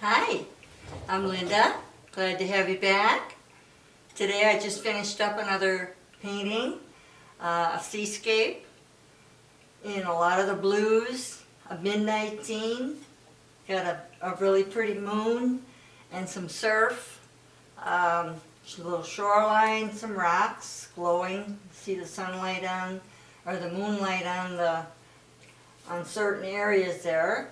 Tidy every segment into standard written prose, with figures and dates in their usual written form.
Hi, I'm Linda. Glad to have you back. Today I just finished up another painting, a seascape in a lot of the blues, a midnight scene. Got a really pretty moon and some surf, a little shoreline, some rocks glowing. See the sunlight on, or the moonlight on certain areas there.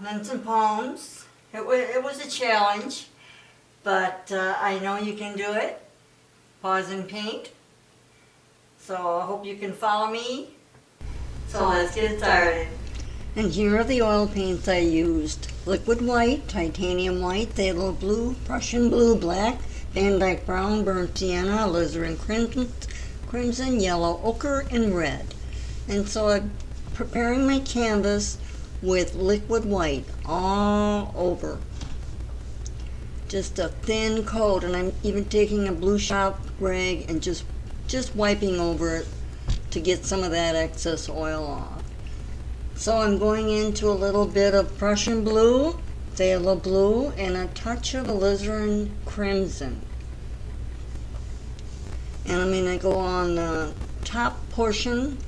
Then some poems. It was a challenge, but I know you can do it. Pause and paint. So I hope you can follow me. So let's get started. And here are the oil paints I used. Liquid white, titanium white, phthalo blue, Prussian blue, black, Van Dyke brown, burnt sienna, alizarin crimson, yellow, ochre, and red. And so I'm preparing my canvas with liquid white all over. Just a thin coat, and I'm even taking a blue shop rag and just wiping over it to get some of that excess oil off. So I'm going into a little bit of Prussian blue, phthalo blue, and a touch of alizarin crimson. And I'm going to go on the top portion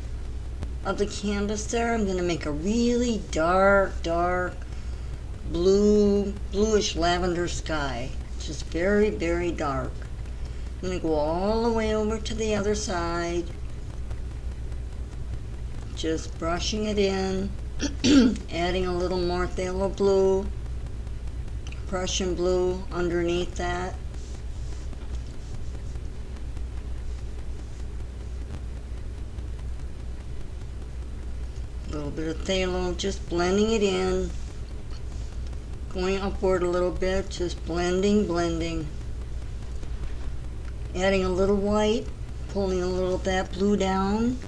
of the canvas there. I'm going to make a really dark bluish lavender sky, just very, very dark. I'm going to go all the way over to the other side, just brushing it in, adding a little more phthalo blue, Prussian blue underneath that. A little bit of phthalo, just blending it in, going upward a little bit, just blending. Adding a little white, pulling a little of that blue down.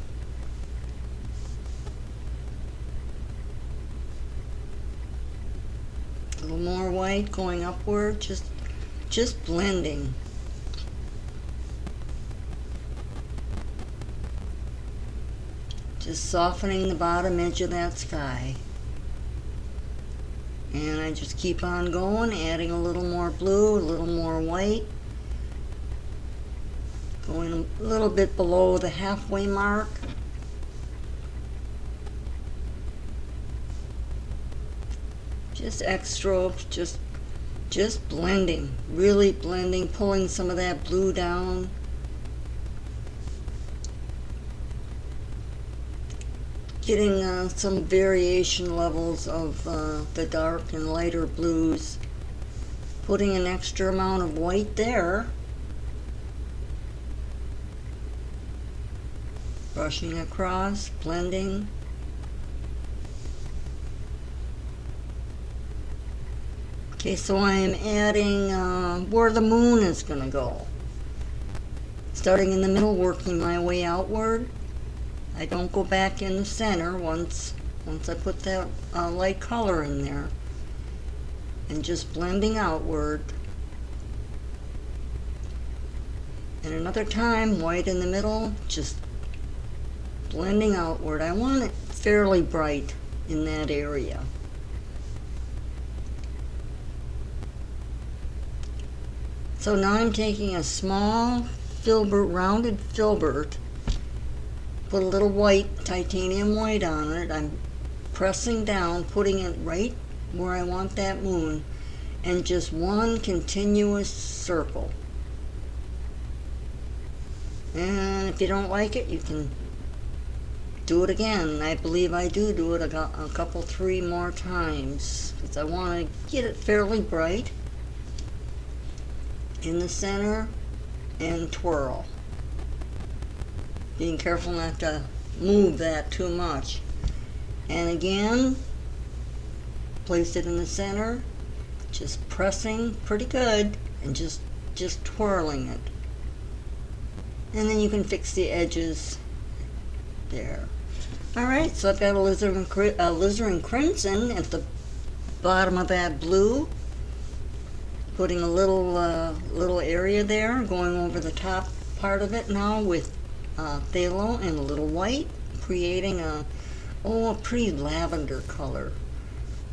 A little more white going upward, just blending. Just softening the bottom edge of that sky. And I just keep on going, adding a little more blue, a little more white. Going a little bit below the halfway mark. Just extra, just blending, really blending, pulling some of that blue down. Getting some variation levels of the dark and lighter blues. Putting an extra amount of white there. Brushing across, blending. Okay, so I am adding where the moon is going to go. Starting in the middle, working my way outward. I don't go back in the center once I put that light color in there, and just blending outward. And another time, white in the middle, just blending outward. I want it fairly bright in that area. So now I'm taking a small filbert, rounded filbert, put a little white, titanium white on it. I'm pressing down, putting it right where I want that moon, and just one continuous circle. And if you don't like it, you can do it again. I believe I do it a couple, 3 more times, because I want to get it fairly bright in the center and twirl. Being careful not to move that too much. And again, place it in the center, just pressing pretty good, and just twirling it. And then you can fix the edges there. Alright, so I've got alizarin crimson at the bottom of that blue. Putting a little area there, going over the top part of it now with phthalo and a little white, creating a pretty lavender color.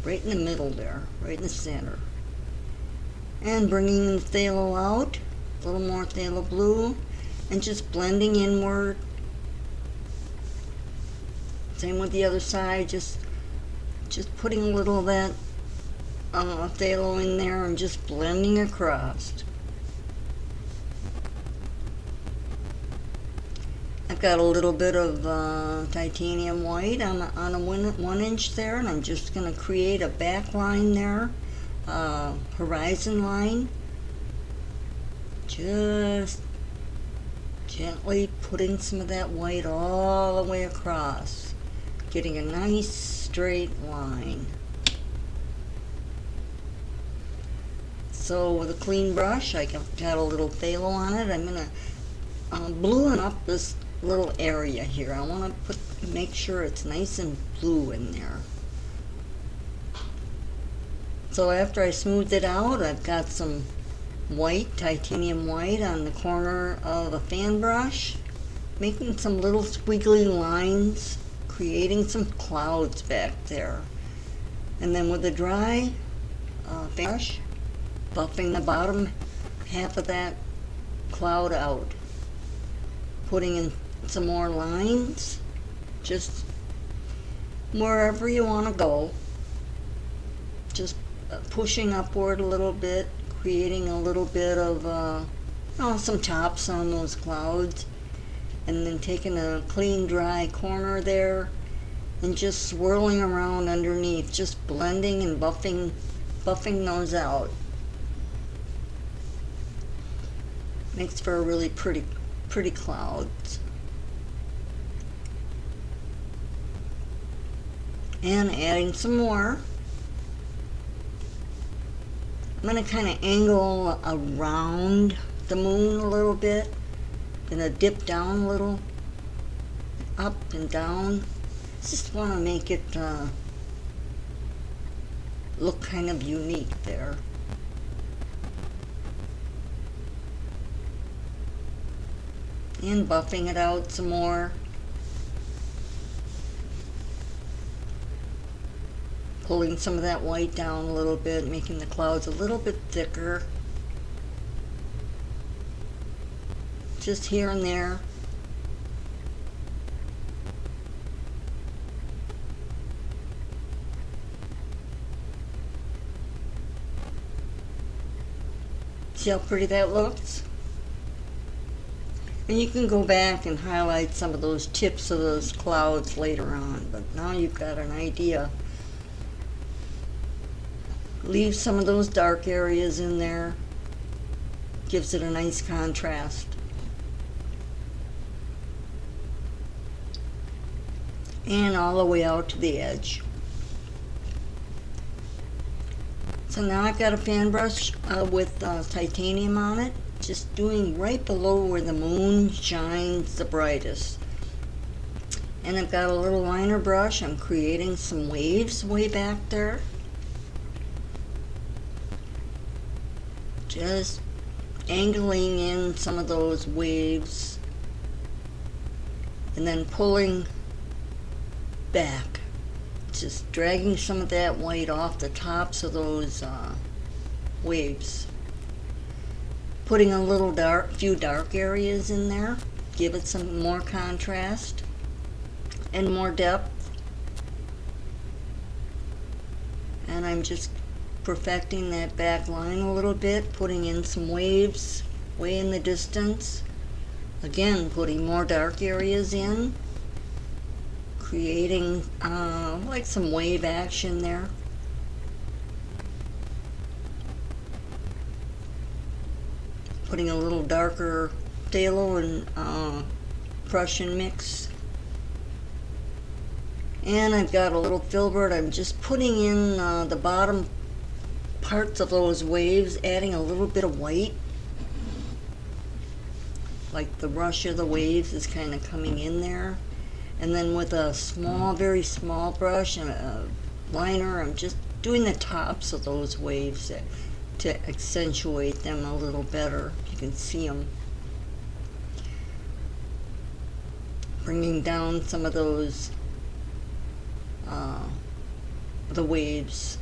right in the middle there, right in the center. And bringing the phthalo out, a little more phthalo blue, and just blending inward. Same with the other side, just putting a little of that phthalo in there and just blending across. I've got a little bit of titanium white on a 1 inch there, and I'm just going to create a back line there, horizon line. Just gently putting some of that white all the way across, getting a nice straight line. So with a clean brush, I got a little phthalo on it. I'm going to blueing up this little area here. I want to make sure it's nice and blue in there. So after I smoothed it out, I've got some white, titanium white, on the corner of a fan brush, making some little squiggly lines, creating some clouds back there. And then with a dry fan brush, buffing the bottom half of that cloud out, putting in some more lines, just wherever you want to go, just pushing upward a little bit, creating a little bit of some tops on those clouds, and then taking a clean dry corner there and just swirling around underneath, just blending and buffing those out. Makes for a really pretty clouds. And adding some more. I'm going to kind of angle around the moon a little bit, gonna dip down a little, up and down. Just want to make it look kind of unique there. And buffing it out some more. Pulling some of that white down a little bit, making the clouds a little bit thicker. Just here and there. See how pretty that looks? And you can go back and highlight some of those tips of those clouds later on, but now you've got an idea. Leave some of those dark areas in there. Gives it a nice contrast. And all the way out to the edge. So now I've got a fan brush with titanium on it, just doing right below where the moon shines the brightest. And I've got a little liner brush. I'm creating some waves way back there. Just angling in some of those waves and then pulling back, just dragging some of that white off the tops of those waves, putting a little few dark areas in there, give it some more contrast and more depth. And I'm just perfecting that back line a little bit, putting in some waves way in the distance. Again, putting more dark areas in, creating like some wave action there. Putting a little darker phthalo and Prussian mix. And I've got a little filbert. I'm just putting in the bottom parts of those waves, adding a little bit of white, like the rush of the waves is kind of coming in there. And then with a small, very small brush and a liner, I'm just doing the tops of those waves to accentuate them a little better. You can see them. Bringing down some of those the waves.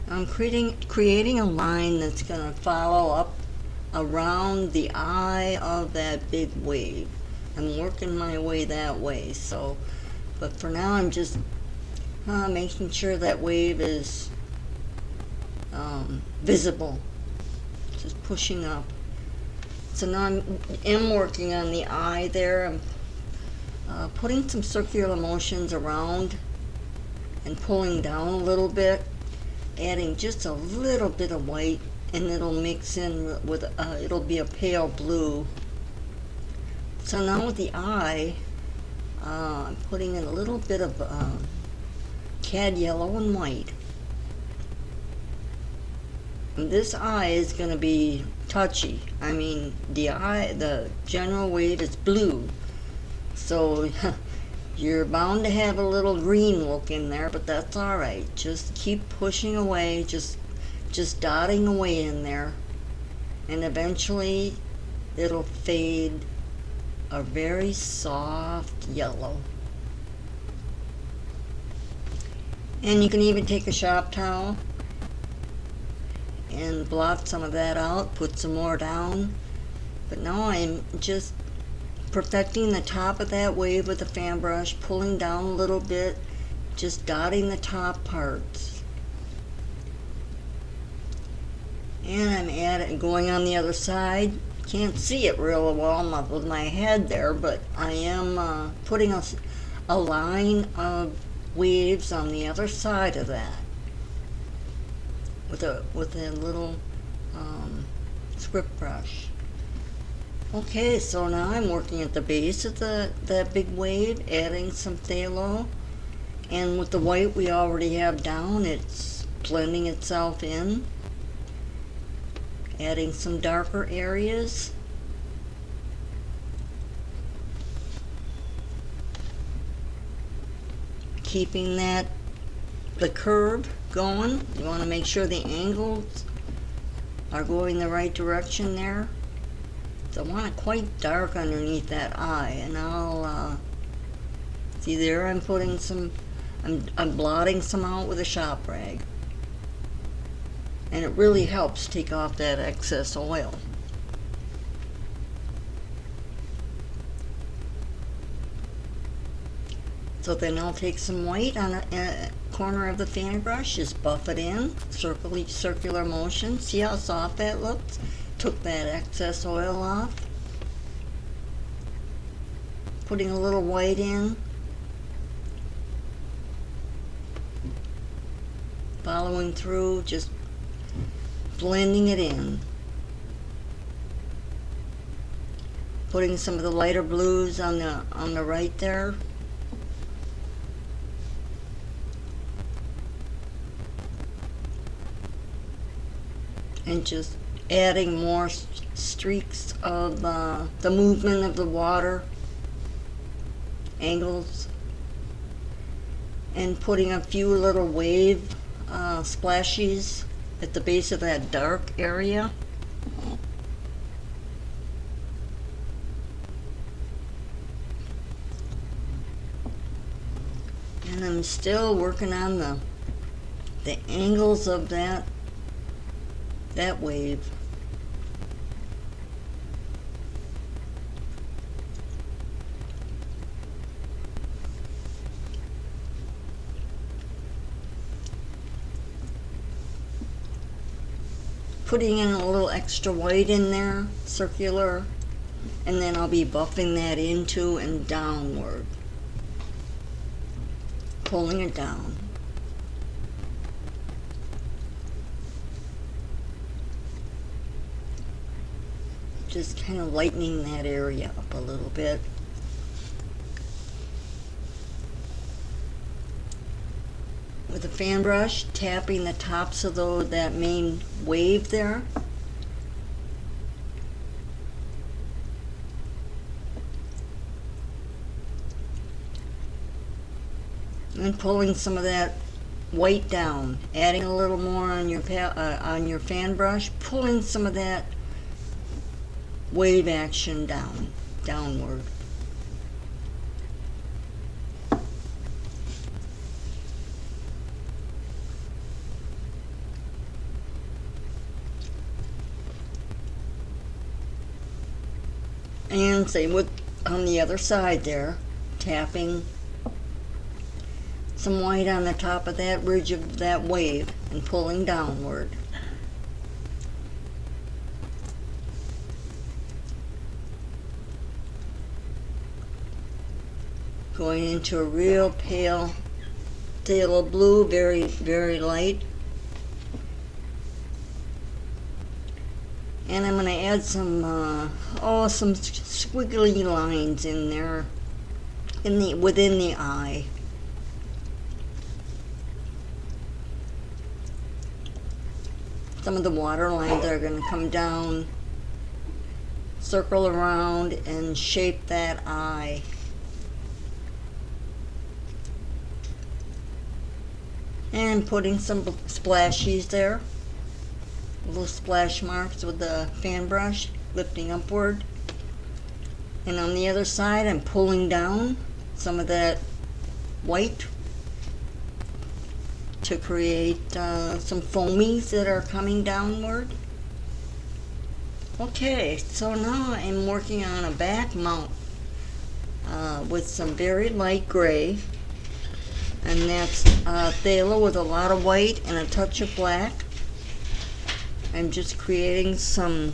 I'm creating a line that's going to follow up around the eye of that big wave. I'm working my way that way. So, but for now I'm just making sure that wave is visible, just pushing up. So now I'm working on the eye there. I'm putting some circular motions around and pulling down a little bit, adding just a little bit of white, and it'll mix in with, it'll be a pale blue. So now with the eye, I'm putting in a little bit of cad yellow and white. And this eye is going to be touchy. I mean, the general wave is blue. So you're bound to have a little green look in there, but that's all right. Just keep pushing away, just dotting away in there, and eventually it'll fade a very soft yellow. And you can even take a shop towel and blot some of that out, put some more down. But now I'm just perfecting the top of that wave with a fan brush, pulling down a little bit, just dotting the top parts. And I'm going on the other side. Can't see it real well with my head there, but I am putting a line of waves on the other side of that with a little script brush. Okay, so now I'm working at the base of that big wave, adding some phthalo, and with the white we already have down, it's blending itself in, adding some darker areas. Keeping the curve going. You want to make sure the angles are going the right direction there. So I want it quite dark underneath that eye, and I'll see there I'm putting some, I'm blotting some out with a shop rag, and it really helps take off that excess oil. So then I'll take some white on a corner of the fan brush, just buff it in, circular motion. See how soft that looks? Took that excess oil off. Putting a little white in. Following through, just blending it in. Putting some of the lighter blues on the right there. And just adding more streaks of the movement of the water, angles, and putting a few little wave splashes at the base of that dark area. And I'm still working on the angles of that wave. Putting in a little extra white in there, circular, and then I'll be buffing that into and downward, pulling it down. Just kind of lightening that area up a little bit. With a fan brush, tapping the tops of that main wave there. And pulling some of that white down, adding a little more on your fan brush, pulling some of that wave action downward. And same with on the other side there, tapping some white on the top of that ridge of that wave and pulling downward. Going into a real pale phthalo blue, very, very light. And I'm going to add some, some squiggly lines in there, within the eye. Some of the water lines are going to come down, circle around, and shape that eye. And putting some splashies there, little splash marks with the fan brush, lifting upward. And on the other side, I'm pulling down some of that white to create some foamies that are coming downward. Okay, so now I'm working on a back mount with some very light gray. And that's phthalo with a lot of white and a touch of black. I'm just creating some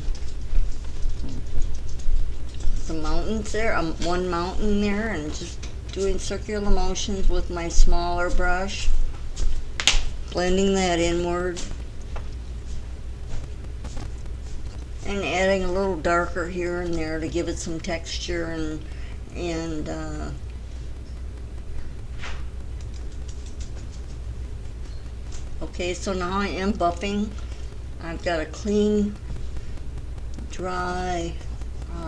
mountains there, one mountain there, and just doing circular motions with my smaller brush, blending that inward, and adding a little darker here and there to give it some texture and okay, so now I am buffing. I've got a clean, dry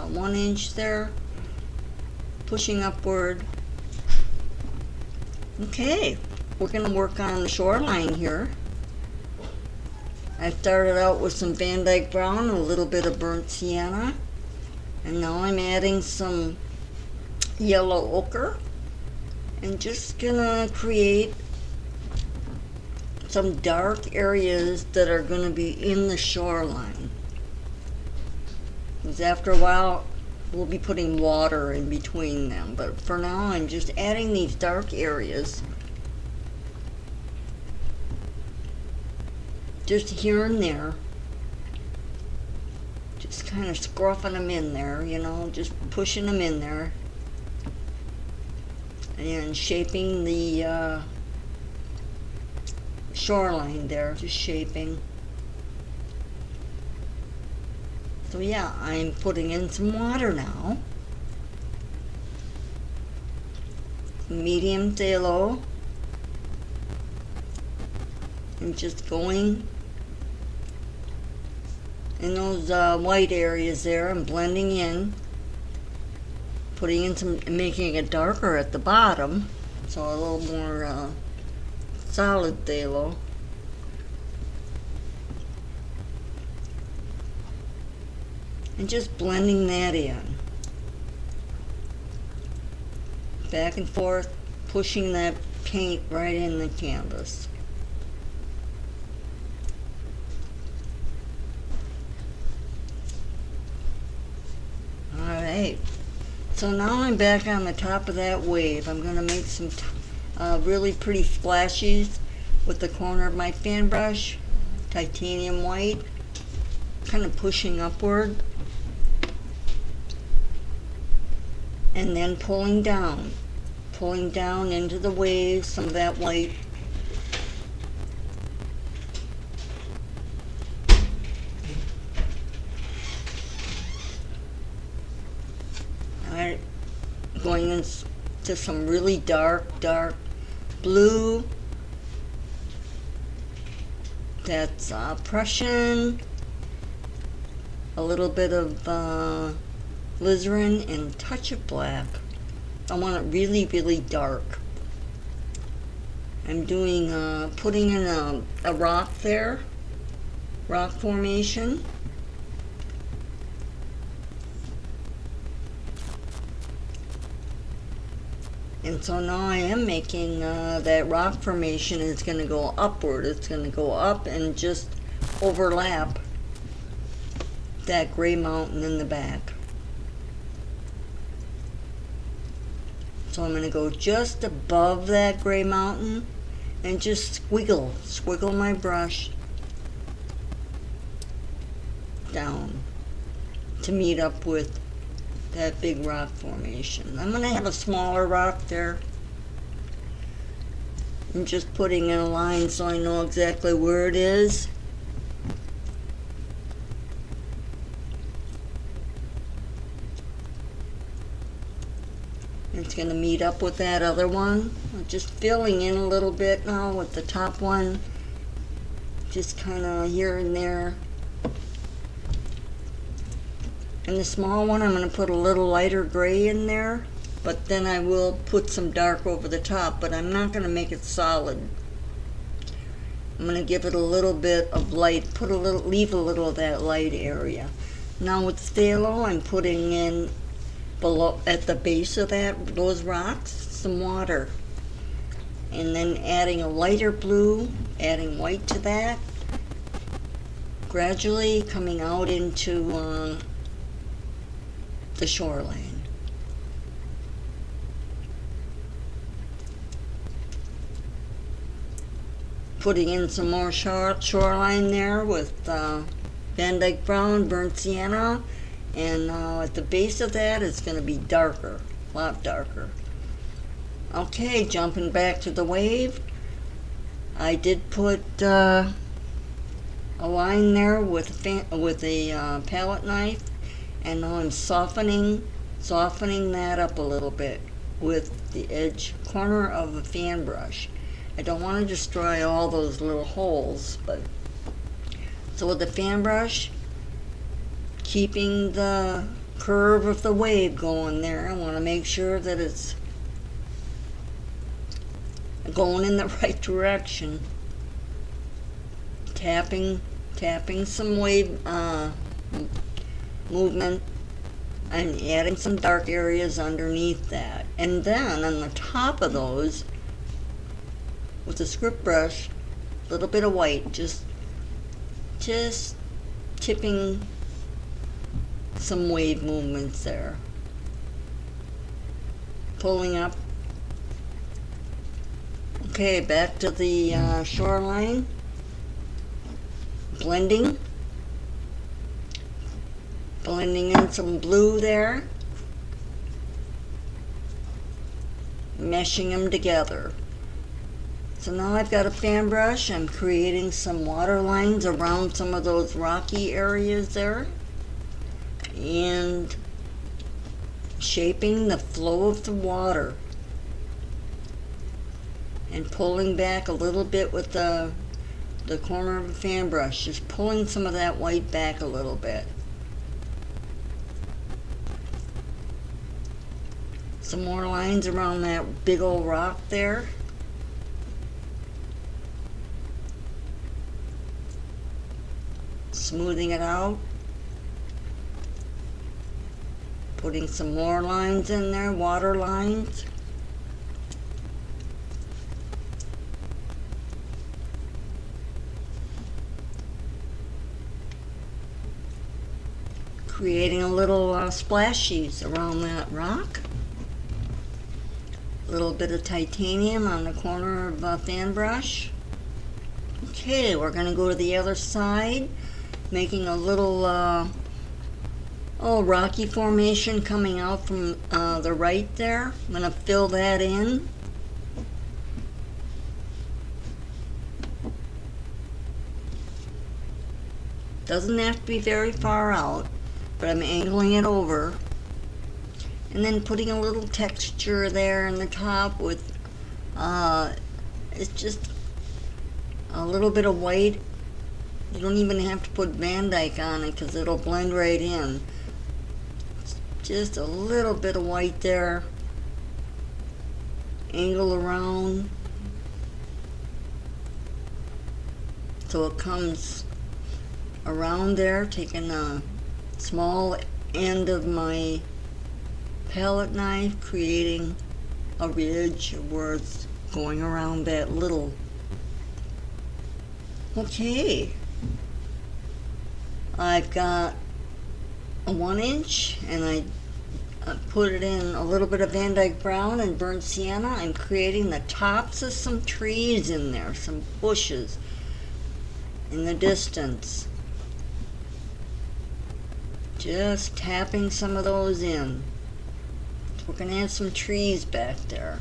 1 inch there, pushing upward. Okay, we're going to work on the shoreline here. I started out with some Van Dyke Brown, a little bit of burnt sienna, and now I'm adding some yellow ochre, and just gonna create some dark areas that are going to be in the shoreline. Because after a while, we'll be putting water in between them. But for now, I'm just adding these dark areas. Just here and there. Just kind of scruffing them in there, you know, just pushing them in there. And shaping the shoreline there, just shaping. So yeah, I'm putting in some water now. Medium phthalo. And just going in those white areas there and blending in. Putting in some, making it darker at the bottom, so a little more solid phthalo. And just blending that in. Back and forth, pushing that paint right in the canvas. Alright, so now I'm back on the top of that wave. I'm going to make some really pretty splashes with the corner of my fan brush, titanium white, kind of pushing upward, and then pulling down into the waves, some of that white. Alright, going into some really dark blue. That's Prussian, a little bit of alizarin, and a touch of black. I want it really, really dark. I'm doing, putting in a rock there, rock formation. And so now I am making that rock formation is going to go upward. It's going to go up and just overlap that gray mountain in the back. So I'm going to go just above that gray mountain and just squiggle my brush down to meet up with that big rock formation. I'm going to have a smaller rock there. I'm just putting in a line so I know exactly where it is. It's going to meet up with that other one. I'm just filling in a little bit now with the top one. Just kind of here and there. And the small one, I'm going to put a little lighter gray in there. But then I will put some dark over the top. But I'm not going to make it solid. I'm going to give it a little bit of light. Leave a little of that light area. Now with phthalo, I'm putting in below, at the base of those rocks, some water, and then adding a lighter blue, adding white to that, gradually coming out into the shoreline. Putting in some more shoreline there with Van Dyke Brown, Burnt Sienna. And at the base of that, it's going to be darker, a lot darker. Okay, jumping back to the wave. I did put a line there with a palette knife, and now I'm softening that up a little bit with the edge corner of a fan brush. I don't want to destroy all those little holes, but so with the fan brush, keeping the curve of the wave going there, I want to make sure that it's going in the right direction. Tapping some wave movement and adding some dark areas underneath that. And then on the top of those, with the script brush, a little bit of white, just tipping some wave movements there. Pulling up. Okay, back to the shoreline. Blending in some blue there. Meshing them together. So now I've got a fan brush. I'm creating some water lines around some of those rocky areas there. And shaping the flow of the water and pulling back a little bit with the corner of a fan brush, just pulling some of that white back a little bit. Some more lines around that big old rock there. Smoothing it out. Putting some more lines in there, water lines. Creating a little splashies around that rock. A little bit of titanium on the corner of a fan brush. Okay, we're going to go to the other side, making a little rocky formation coming out from the right there. I'm going to fill that in. Doesn't have to be very far out, but I'm angling it over. And then putting a little texture there in the top with, it's just a little bit of white. You don't even have to put Van Dyke on it because it'll blend right in. Just a little bit of white there. Angle around so it comes around there, taking a small end of my palette knife, creating a ridge where it's going around that little. Okay, I've got a 1 inch and put it in a little bit of Van Dyke Brown and burnt sienna. I'm creating the tops of some trees in there, some bushes in the distance. Just tapping some of those in. We're going to have some trees back there.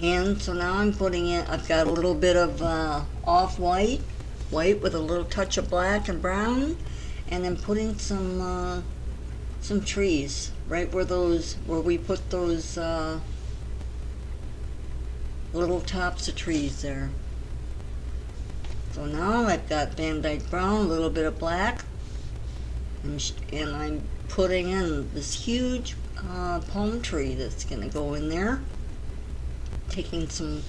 And so now I'm putting in, I've got a little bit of off-white, white with a little touch of black and brown, and then putting some trees right where we put those little tops of trees there. So now I've got Van Dyke Brown, a little bit of black, and I'm putting in this huge palm tree that's going to go in there. Taking some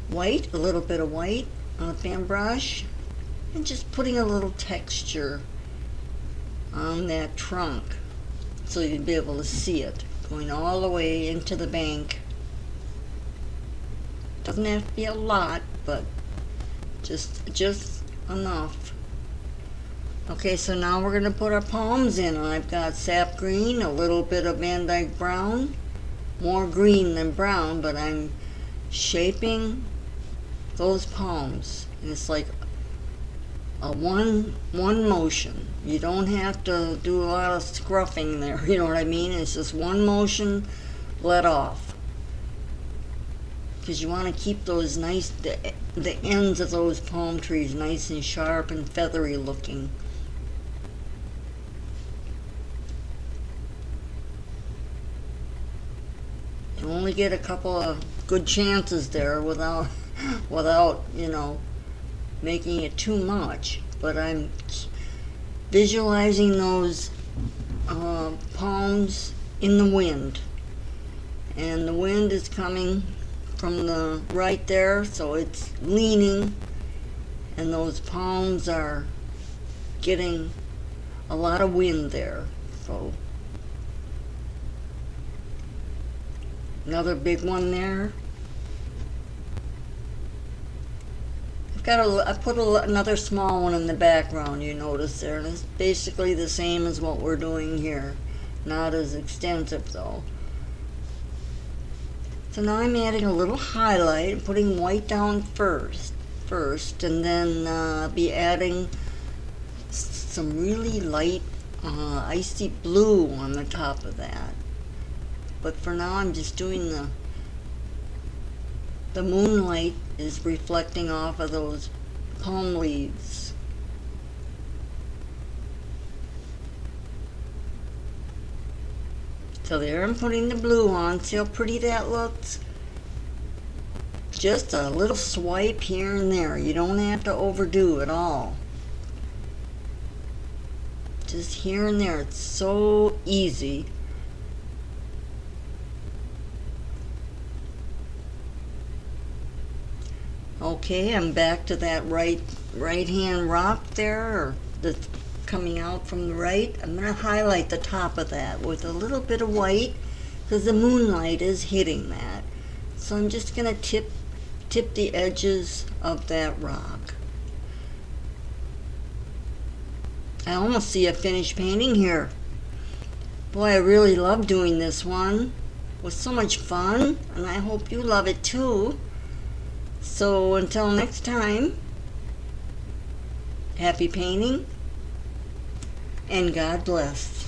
white, a little bit of white on a fan brush, and just putting a little texture on that trunk so you'd be able to see it going all the way into the bank. Doesn't have to be a lot, but just enough. Okay, so now we're going to put our palms in. I've got sap green, a little bit of Van Dyke Brown, more green than brown, but I'm shaping those palms, and it's like a one motion. You don't have to do a lot of scruffing there, you know what I mean? It's just one motion, let off, because you want to keep those nice, the ends of those palm trees nice and sharp and feathery looking. You only get a couple of good chances there without, you know, making it too much. But I'm visualizing those palms in the wind. And the wind is coming from the right there, so it's leaning. And those palms are getting a lot of wind there. So another big one there. I put another small one in the background, you notice there. And it's basically the same as what we're doing here. Not as extensive though. So now I'm adding a little highlight, putting white down first, and then be adding some really light icy blue on the top of that. But for now I'm just doing the moonlight is reflecting off of those palm leaves. So there I'm putting the blue on. See how pretty that looks? Just a little swipe here and there. You don't have to overdo it all. Just here and there. It's so easy. Okay, I'm back to that right hand rock there that's coming out from the right. I'm going to highlight the top of that with a little bit of white because the moonlight is hitting that. So I'm just going to tip the edges of that rock. I almost see a finished painting here. Boy, I really love doing this one. It was so much fun, and I hope you love it too. So until next time, happy painting, and God bless.